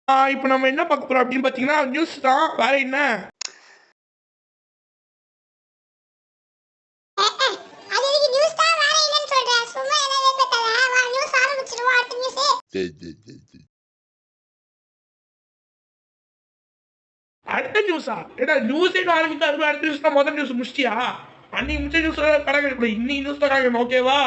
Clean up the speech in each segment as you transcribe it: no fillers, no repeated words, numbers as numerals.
இப்ப நம்ம என்ன பார்க்க போறோம் அப்படின்னு பார்த்தீங்கன்னா, நியூஸ் தான். வேற என்ன? அது எதுக்கு நியூஸ் தான் வேற என்னன்னு சொல்ற? சும்மா ஏதாவது பேசாத. வா நியூஸ் ஆரம்பிச்சிடுவோம். அடுத்த நியூஸ். சரி. அடுத்த நியூஸா? ஏடா நியூஸே ஆரம்பிக்க அதுக்கு அடுத்த நியூஸ் தான். முதல் நியூஸ் முடிச்சிட்டியா? அன்னைக்கு முடிச்ச நியூஸ் கணக்கு எடுக்கணும். இன்னைக்கு நியூஸ் தான் கணக்கு, ஓகேவா?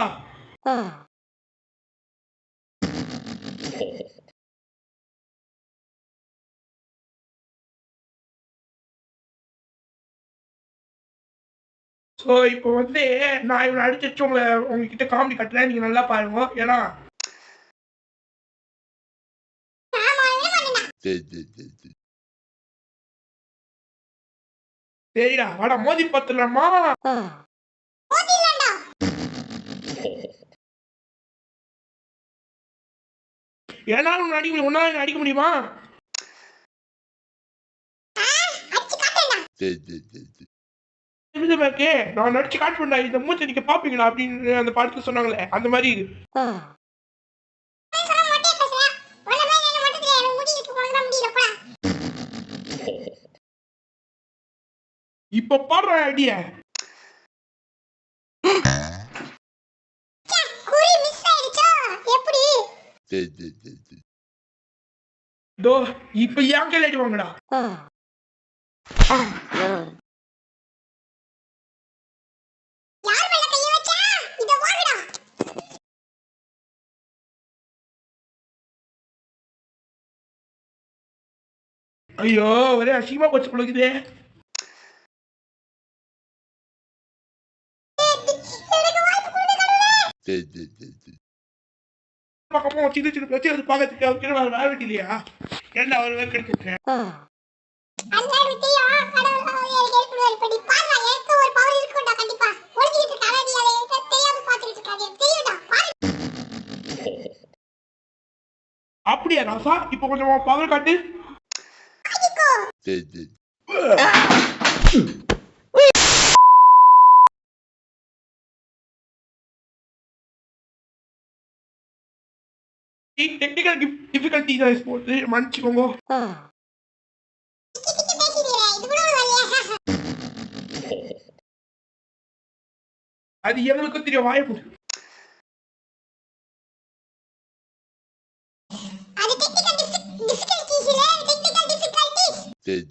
ஸோ இப்போ வந்து நான் இவனை அடிச்சு உங்ககிட்ட காமெடி கட்டுறேன். நீங்க நல்லா பாருங்க. ஏன்னா சரி. சரிடா வாடா மோதி பார்த்துடலாமா? ஏனாலும் உன்னை அடிக்க முடியும். உன்னால அடிக்க முடியுமா? சரி. நான் நடிச்சு காட்டுவேன்டா, இந்த மூச்சை நீங்க பாப்பீங்களா அப்படின்னு அந்த பாடத்துல சொன்னாங்களே, அந்த மாதிரி இப்ப பாடுற ஐடியா. சரி. தோ இப்ப ஏன் கையில அடிவாங்கடா. ஐயோ ஒரே அசிங்கமா போச்சு பிள்ளைக்குதே. சரி. பக்கமா சின்ன பிரச்சனை வந்து பாக்கிறதுக்கு அவருக்கு வேற வேலை இல்லையா? ஏன்டா அவர் வேலை கிடைச்சிருக்கேன். அப்படியா ராசா? இப்ப கொஞ்சம் பவர் காட்டு. சரி. டெக்னிக்கல் டிஃபிகல்ட்டிஸ் போட்டு மன்னிச்சுக்கோங்க. அது எங்களுக்கு தெரியும். வாய்ப்பு சரி.